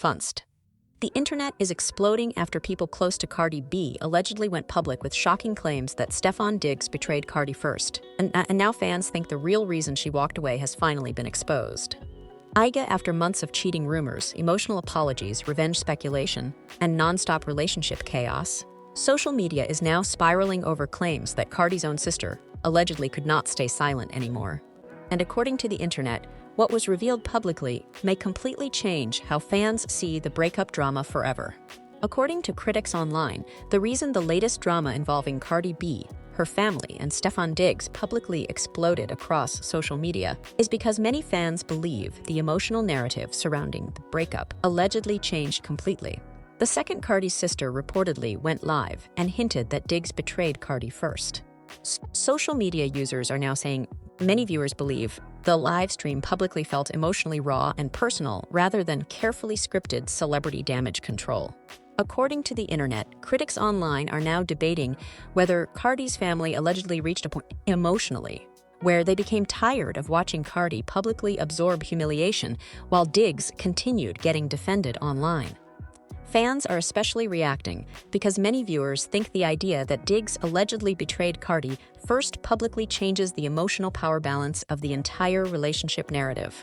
Funst. The internet is exploding after people close to Cardi B allegedly went public with shocking claims that Stefon betrayed Cardi first, and now fans think the real reason she walked away has finally been exposed. After months of cheating rumors, emotional apologies, revenge speculation, and non-stop relationship chaos, social media is now spiraling over claims that Cardi's own sister allegedly could not stay silent anymore. And according to the internet, what was revealed publicly may completely change how fans see the breakup drama forever. According to critics online, the reason the latest drama involving Cardi B, her family, and Stefon publicly exploded across social media is because many fans believe the emotional narrative surrounding the breakup allegedly changed completely. The second Cardi's sister reportedly went live and hinted that Diggs betrayed Cardi first. Social media users are now saying many viewers believe the live stream publicly felt emotionally raw and personal rather than carefully scripted celebrity damage control. According to the internet, critics online are now debating whether Cardi's family allegedly reached a point emotionally where they became tired of watching Cardi publicly absorb humiliation while Diggs continued getting defended online. Fans are especially reacting because many viewers think the idea that Diggs allegedly betrayed Cardi first publicly changes the emotional power balance of the entire relationship narrative.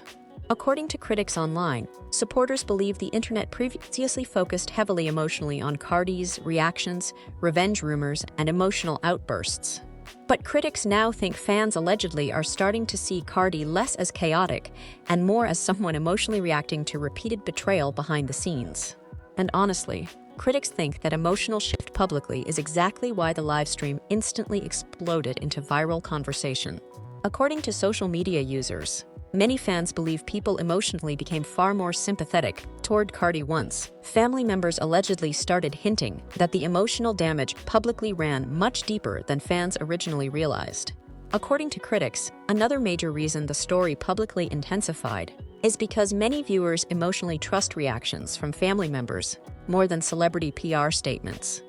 According to critics online, supporters believe the internet previously focused heavily emotionally on Cardi's reactions, revenge rumors, and emotional outbursts. But critics now think fans allegedly are starting to see Cardi less as chaotic and more as someone emotionally reacting to repeated betrayal behind the scenes. And honestly, critics think that emotional shift publicly is exactly why the live stream instantly exploded into viral conversation. According to social media users, many fans believe people emotionally became far more sympathetic toward Cardi once family members allegedly started hinting that the emotional damage publicly ran much deeper than fans originally realized. According to critics, another major reason the story publicly intensified is because many viewers emotionally trust reactions from family members more than celebrity PR statements.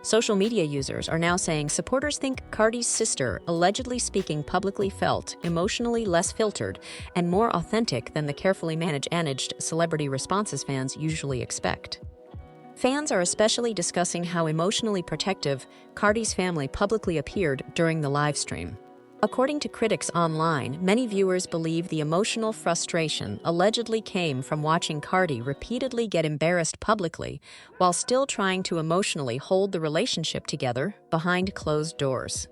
Social media users are now saying supporters think Cardi's sister allegedly speaking publicly felt emotionally less filtered and more authentic than the carefully managed celebrity responses fans usually expect. Fans are especially discussing how emotionally protective Cardi's family publicly appeared during the live stream. According to critics online, many viewers believe the emotional frustration allegedly came from watching Cardi repeatedly get embarrassed publicly while still trying to emotionally hold the relationship together behind closed doors.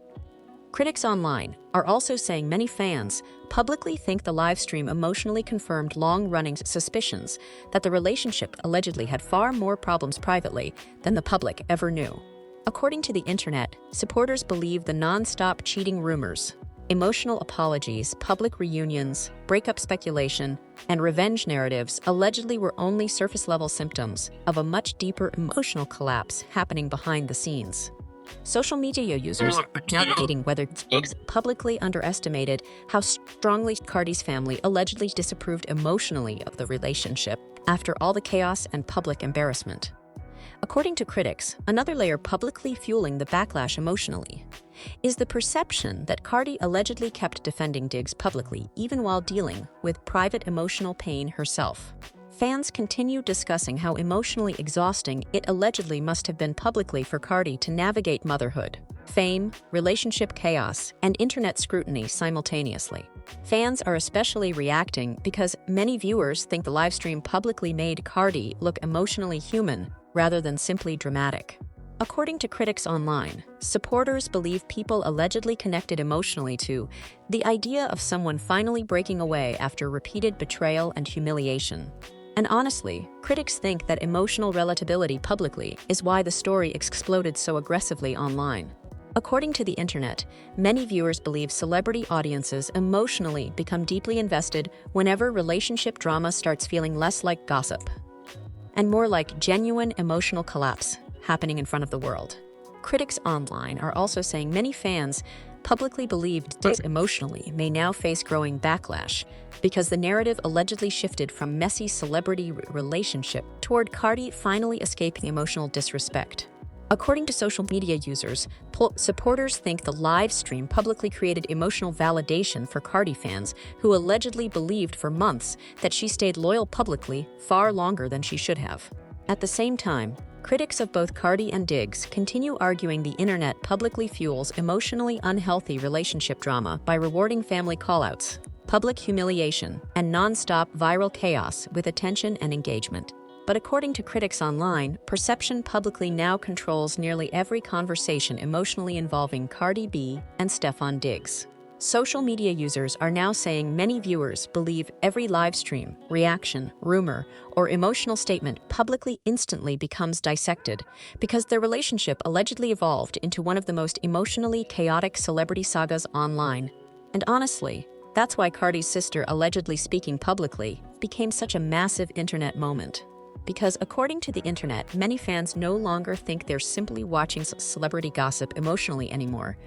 Critics online are also saying many fans publicly think the live stream emotionally confirmed long-running suspicions that the relationship allegedly had far more problems privately than the public ever knew. According to the internet, supporters believe the non-stop cheating rumors, emotional apologies, public reunions, breakup speculation, and revenge narratives allegedly were only surface-level symptoms of a much deeper emotional collapse happening behind the scenes. Social media users are now debating whether Diggs publicly underestimated how strongly Cardi's family allegedly disapproved emotionally of the relationship after all the chaos and public embarrassment. According to critics, another layer publicly fueling the backlash emotionally is the perception that Cardi allegedly kept defending Diggs publicly even while dealing with private emotional pain herself. Fans continue discussing how emotionally exhausting it allegedly must have been publicly for Cardi to navigate motherhood, fame, relationship chaos, and internet scrutiny simultaneously. Fans are especially reacting because many viewers think the livestream publicly made Cardi look emotionally human rather than simply dramatic. According to critics online, supporters believe people allegedly connected emotionally to the idea of someone finally breaking away after repeated betrayal and humiliation. And honestly, critics think that emotional relatability publicly is why the story exploded so aggressively online. According to the internet, many viewers believe celebrity audiences emotionally become deeply invested whenever relationship drama starts feeling less like gossip and more like genuine emotional collapse happening in front of the world. Critics online are also saying many fans publicly believed Diggs emotionally may now face growing backlash because the narrative allegedly shifted from messy celebrity relationship toward Cardi finally escaping emotional disrespect. According to social media users, supporters think the live stream publicly created emotional validation for Cardi fans who allegedly believed for months that she stayed loyal publicly far longer than she should have. At the same time, critics of both Cardi and Diggs continue arguing the internet publicly fuels emotionally unhealthy relationship drama by rewarding family callouts, public humiliation, and non-stop viral chaos with attention and engagement. But according to critics online, perception publicly now controls nearly every conversation emotionally involving Cardi B and Stefon Diggs. Social media users are now saying many viewers believe every live stream, reaction, rumor, or emotional statement publicly instantly becomes dissected because their relationship allegedly evolved into one of the most emotionally chaotic celebrity sagas online. And honestly, that's why Cardi's sister allegedly speaking publicly became such a massive internet moment. Because according to the internet, many fans no longer think they're simply watching celebrity gossip emotionally anymore.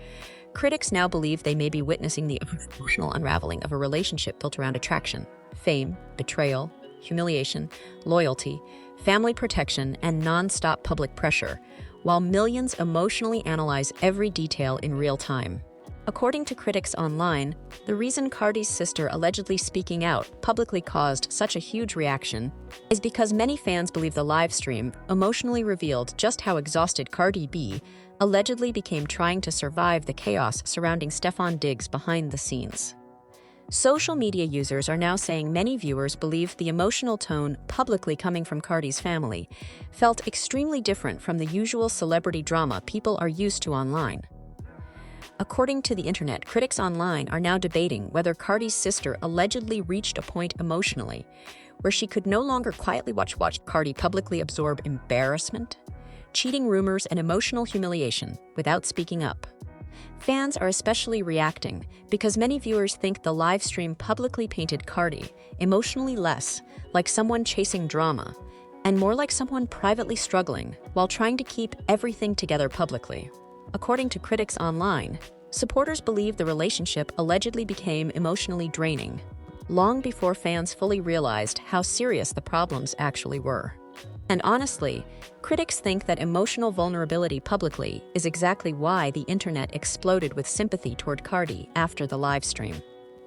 Critics now believe they may be witnessing the emotional unraveling of a relationship built around attraction, fame, betrayal, humiliation, loyalty, family protection, and non-stop public pressure, while millions emotionally analyze every detail in real time. According to critics online, the reason Cardi's sister allegedly speaking out publicly caused such a huge reaction is because many fans believe the live stream emotionally revealed just how exhausted Cardi B allegedly became trying to survive the chaos surrounding Stefon Diggs behind the scenes. Social media users are now saying many viewers believe the emotional tone publicly coming from Cardi's family felt extremely different from the usual celebrity drama people are used to online. According to the internet, critics online are now debating whether Cardi's sister allegedly reached a point emotionally where she could no longer quietly watch Cardi publicly absorb embarrassment, cheating rumors, and emotional humiliation without speaking up. Fans are especially reacting because many viewers think the live stream publicly painted Cardi emotionally less like someone chasing drama and more like someone privately struggling while trying to keep everything together publicly. According to critics online, supporters believe the relationship allegedly became emotionally draining, long before fans fully realized how serious the problems actually were. And honestly, critics think that emotional vulnerability publicly is exactly why the internet exploded with sympathy toward Cardi after the live stream.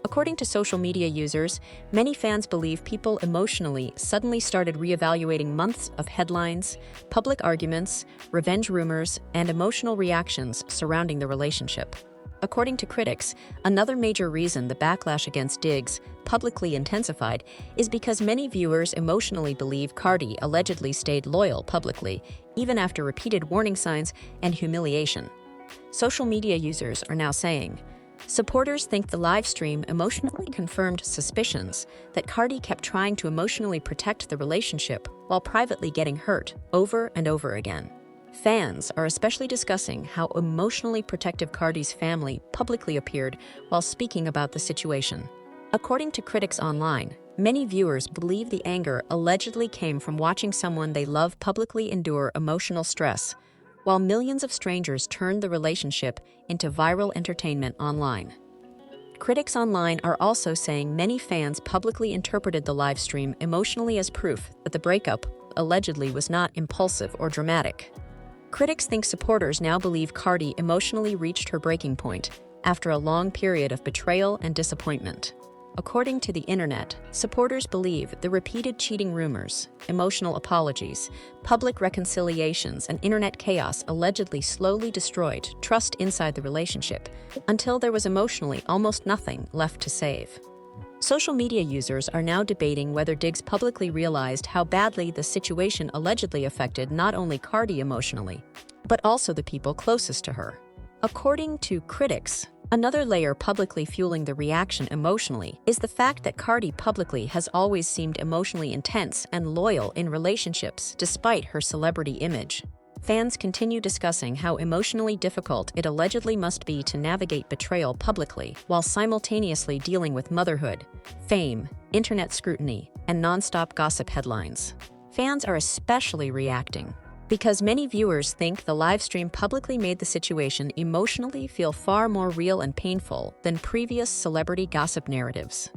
According to social media users, many fans believe people emotionally suddenly started reevaluating months of headlines, public arguments, revenge rumors, and emotional reactions surrounding the relationship. According to critics, another major reason the backlash against Diggs publicly intensified is because many viewers emotionally believe Cardi allegedly stayed loyal publicly, even after repeated warning signs and humiliation. Social media users are now saying, supporters think the live stream emotionally confirmed suspicions that Cardi kept trying to emotionally protect the relationship while privately getting hurt over and over again. Fans are especially discussing how emotionally protective Cardi's family publicly appeared while speaking about the situation. According to critics online, many viewers believe the anger allegedly came from watching someone they love publicly endure emotional stress, while millions of strangers turned the relationship into viral entertainment online. Critics online are also saying many fans publicly interpreted the live stream emotionally as proof that the breakup allegedly was not impulsive or dramatic. Critics think supporters now believe Cardi emotionally reached her breaking point after a long period of betrayal and disappointment. According to the internet, supporters believe the repeated cheating rumors, emotional apologies, public reconciliations, and internet chaos allegedly slowly destroyed trust inside the relationship until there was emotionally almost nothing left to save. Social media users are now debating whether Diggs publicly realized how badly the situation allegedly affected not only Cardi emotionally, but also the people closest to her. According to critics, another layer publicly fueling the reaction emotionally is the fact that Cardi publicly has always seemed emotionally intense and loyal in relationships despite her celebrity image. Fans continue discussing how emotionally difficult it allegedly must be to navigate betrayal publicly while simultaneously dealing with motherhood, fame, internet scrutiny, and non-stop gossip headlines. Fans are especially reacting because many viewers think the live stream publicly made the situation emotionally feel far more real and painful than previous celebrity gossip narratives.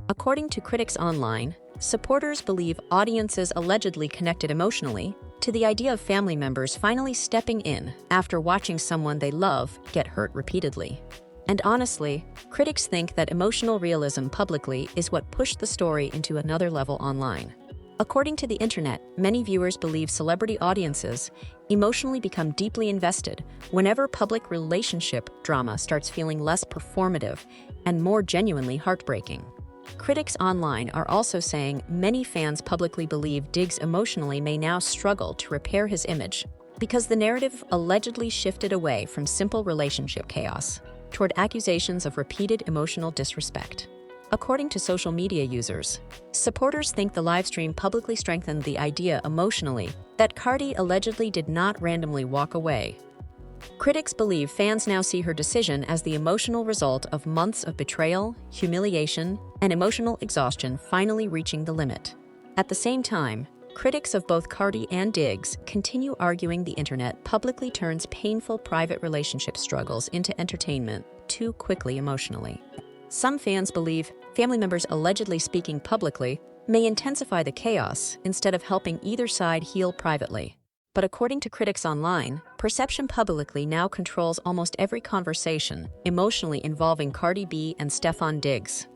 According to critics online, supporters believe audiences allegedly connected emotionally to the idea of family members finally stepping in after watching someone they love get hurt repeatedly. And honestly, critics think that emotional realism publicly is what pushed the story into another level online. According to the internet, many viewers believe celebrity audiences emotionally become deeply invested whenever public relationship drama starts feeling less performative and more genuinely heartbreaking. Critics online are also saying many fans publicly believe Diggs emotionally may now struggle to repair his image because the narrative allegedly shifted away from simple relationship chaos toward accusations of repeated emotional disrespect. According to social media users, supporters think the livestream publicly strengthened the idea emotionally that Cardi allegedly did not randomly walk away. Critics believe fans now see her decision as the emotional result of months of betrayal, humiliation, and emotional exhaustion finally reaching the limit. At the same time, critics of both Cardi and Diggs continue arguing the internet publicly turns painful private relationship struggles into entertainment too quickly emotionally. Some fans believe family members allegedly speaking publicly may intensify the chaos instead of helping either side heal privately. But according to critics online, perception publicly now controls almost every conversation emotionally involving Cardi B and Stefon Diggs.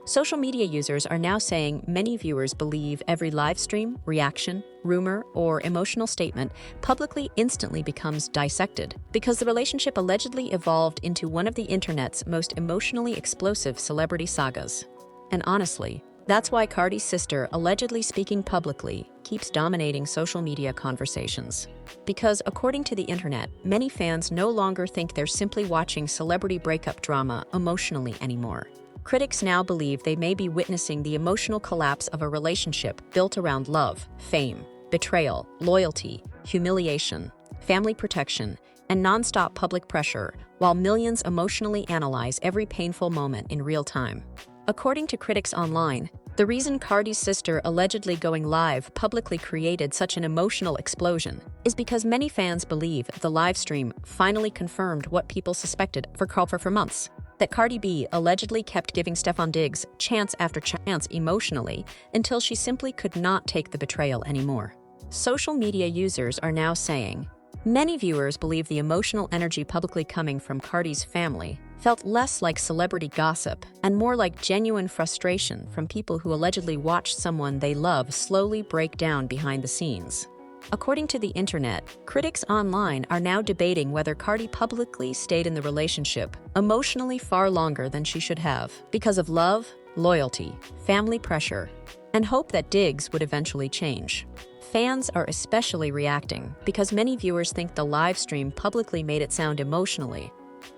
Social media users are now saying many viewers believe every live stream, reaction, rumor, or emotional statement publicly instantly becomes dissected because the relationship allegedly evolved into one of the internet's most emotionally explosive celebrity sagas. And honestly, that's why Cardi's sister allegedly speaking publicly keeps dominating social media conversations. Because according to the internet, many fans no longer think they're simply watching celebrity breakup drama emotionally anymore. Critics now believe they may be witnessing the emotional collapse of a relationship built around love, fame, betrayal, loyalty, humiliation, family protection, and nonstop public pressure, while millions emotionally analyze every painful moment in real time. According to critics online, the reason Cardi's sister allegedly going live publicly created such an emotional explosion is because many fans believe the live stream finally confirmed what people suspected for months. That Cardi B allegedly kept giving Stefon Diggs chance after chance emotionally until she simply could not take the betrayal anymore. Social media users are now saying, many viewers believe the emotional energy publicly coming from Cardi's family felt less like celebrity gossip and more like genuine frustration from people who allegedly watched someone they love slowly break down behind the scenes. According to the internet, critics online are now debating whether Cardi publicly stayed in the relationship emotionally far longer than she should have because of love, loyalty, family pressure, and hope that Diggs would eventually change. Fans are especially reacting because many viewers think the live stream publicly made it sound emotionally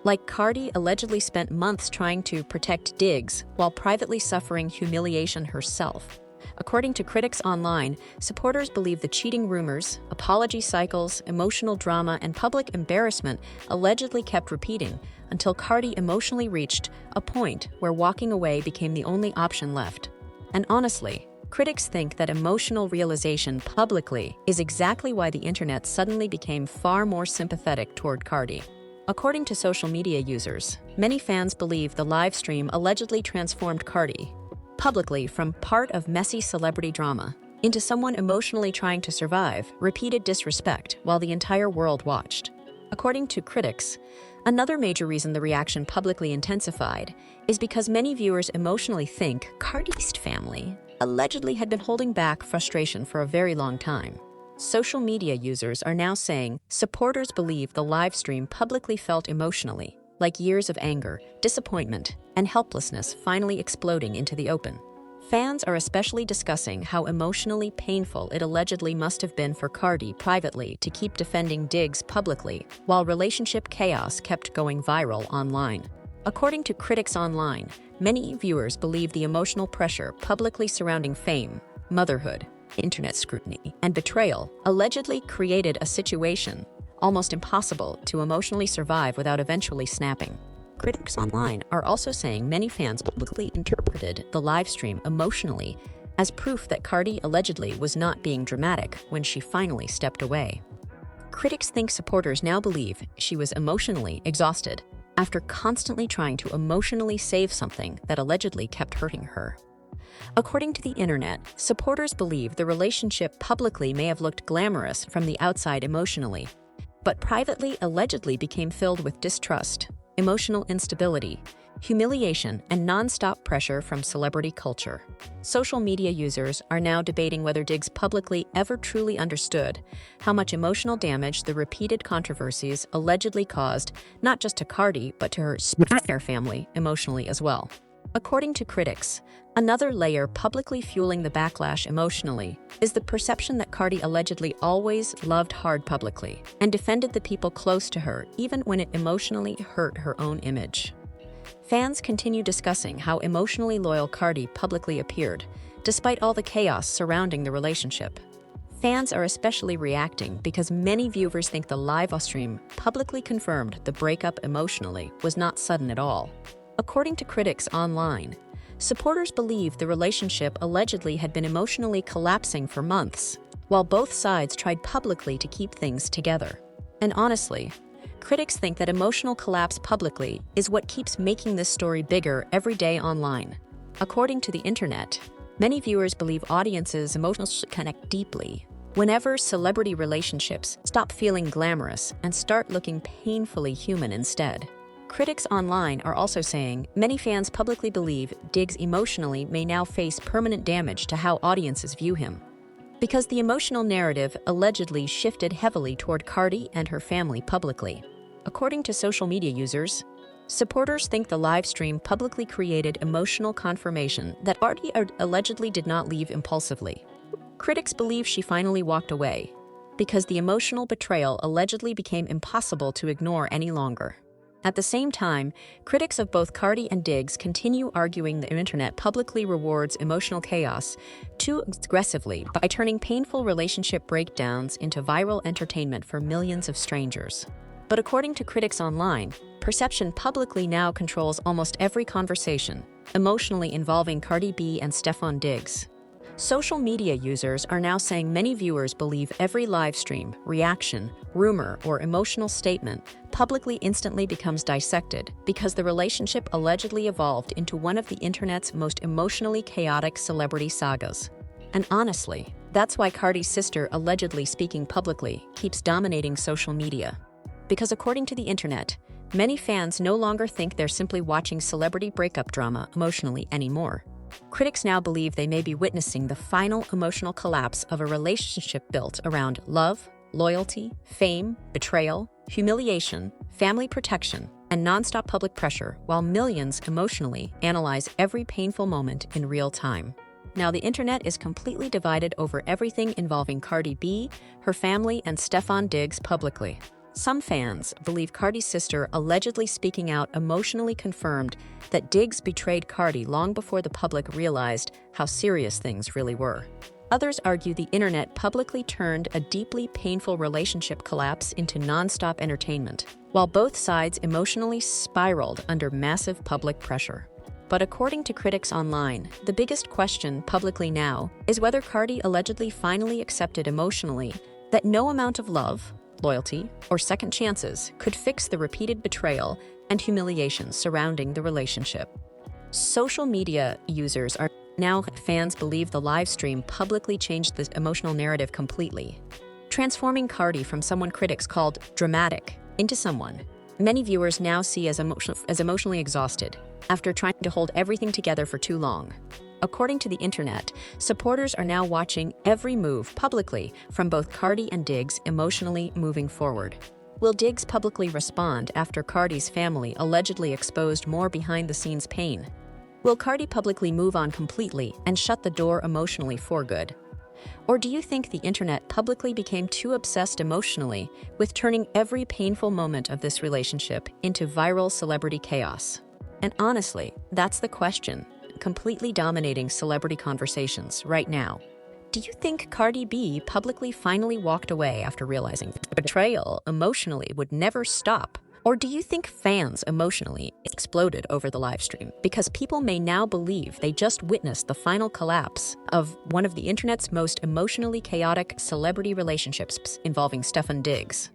like Cardi allegedly spent months trying to protect Diggs while privately suffering humiliation herself. According to critics online, supporters believe the cheating rumors, apology cycles, emotional drama, and public embarrassment allegedly kept repeating until Cardi emotionally reached a point where walking away became the only option left. And honestly, critics think that emotional realization publicly is exactly why the internet suddenly became far more sympathetic toward Cardi. According to social media users, many fans believe the live stream allegedly transformed Cardi publicly from part of messy celebrity drama into someone emotionally trying to survive repeated disrespect while the entire world watched. According to critics, another major reason the reaction publicly intensified is because many viewers emotionally think Cardi's family allegedly had been holding back frustration for a very long time. Social media users are now saying supporters believe the live stream publicly felt emotionally like years of anger, disappointment, and helplessness finally exploding into the open. Fans are especially discussing how emotionally painful it allegedly must have been for Cardi privately to keep defending Diggs publicly, while relationship chaos kept going viral online. According to critics online, many viewers believe the emotional pressure publicly surrounding fame, motherhood, internet scrutiny, and betrayal allegedly created a situation almost impossible to emotionally survive without eventually snapping. Critics online are also saying many fans publicly interpreted the live stream emotionally as proof that Cardi allegedly was not being dramatic when she finally stepped away. Critics think supporters now believe she was emotionally exhausted after constantly trying to emotionally save something that allegedly kept hurting her. According to the internet, supporters believe the relationship publicly may have looked glamorous from the outside emotionally, but privately allegedly became filled with distrust, emotional instability, humiliation, and non-stop pressure from celebrity culture. Social media users are now debating whether Diggs publicly ever truly understood how much emotional damage the repeated controversies allegedly caused, not just to Cardi, but to her entire family emotionally as well. According to critics, another layer publicly fueling the backlash emotionally is the perception that Cardi allegedly always loved hard publicly and defended the people close to her even when it emotionally hurt her own image. Fans continue discussing how emotionally loyal Cardi publicly appeared, despite all the chaos surrounding the relationship. Fans are especially reacting because many viewers think the live stream publicly confirmed the breakup emotionally was not sudden at all. According to critics online, supporters believe the relationship allegedly had been emotionally collapsing for months, while both sides tried publicly to keep things together. And honestly, critics think that emotional collapse publicly is what keeps making this story bigger every day online. According to the internet, many viewers believe audiences emotionally connect deeply whenever celebrity relationships stop feeling glamorous and start looking painfully human instead. Critics online are also saying many fans publicly believe Diggs emotionally may now face permanent damage to how audiences view him, because the emotional narrative allegedly shifted heavily toward Cardi and her family publicly. According to social media users, supporters think the live stream publicly created emotional confirmation that Cardi allegedly did not leave impulsively. Critics believe she finally walked away because the emotional betrayal allegedly became impossible to ignore any longer. At the same time, critics of both Cardi and Diggs continue arguing the internet publicly rewards emotional chaos too aggressively by turning painful relationship breakdowns into viral entertainment for millions of strangers. But according to critics online, perception publicly now controls almost every conversation, emotionally involving Cardi B and Stefon Diggs. Social media users are now saying many viewers believe every live stream, reaction, rumor, or emotional statement publicly instantly becomes dissected because the relationship allegedly evolved into one of the internet's most emotionally chaotic celebrity sagas. And honestly, that's why Cardi's sister allegedly speaking publicly keeps dominating social media. Because according to the internet, many fans no longer think they're simply watching celebrity breakup drama emotionally anymore. Critics now believe they may be witnessing the final emotional collapse of a relationship built around love, loyalty, fame, betrayal, humiliation, family protection, and nonstop public pressure, while millions emotionally analyze every painful moment in real time. Now the internet is completely divided over everything involving Cardi B, her family, and Stefon Diggs publicly. Some fans believe Cardi's sister allegedly speaking out emotionally confirmed that Diggs betrayed Cardi long before the public realized how serious things really were. Others argue the internet publicly turned a deeply painful relationship collapse into non-stop entertainment, while both sides emotionally spiraled under massive public pressure. But according to critics online, the biggest question publicly now is whether Cardi allegedly finally accepted emotionally that no amount of love, loyalty, or second chances could fix the repeated betrayal and humiliation surrounding the relationship. Social media users are now fans believe the live stream publicly changed the emotional narrative completely, transforming Cardi from someone critics called dramatic into someone many viewers now see as emotionally exhausted after trying to hold everything together for too long. According to the internet, supporters are now watching every move publicly from both Cardi and Diggs emotionally moving forward. Will Diggs publicly respond after Cardi's family allegedly exposed more behind-the-scenes pain? Will Cardi publicly move on completely and shut the door emotionally for good? Or do you think the internet publicly became too obsessed emotionally with turning every painful moment of this relationship into viral celebrity chaos? And honestly, that's the question completely dominating celebrity conversations right now. Do you think Cardi B publicly finally walked away after realizing the betrayal emotionally would never stop? Or do you think fans emotionally exploded over the live stream because people may now believe they just witnessed the final collapse of one of the internet's most emotionally chaotic celebrity relationships involving Stefon Diggs?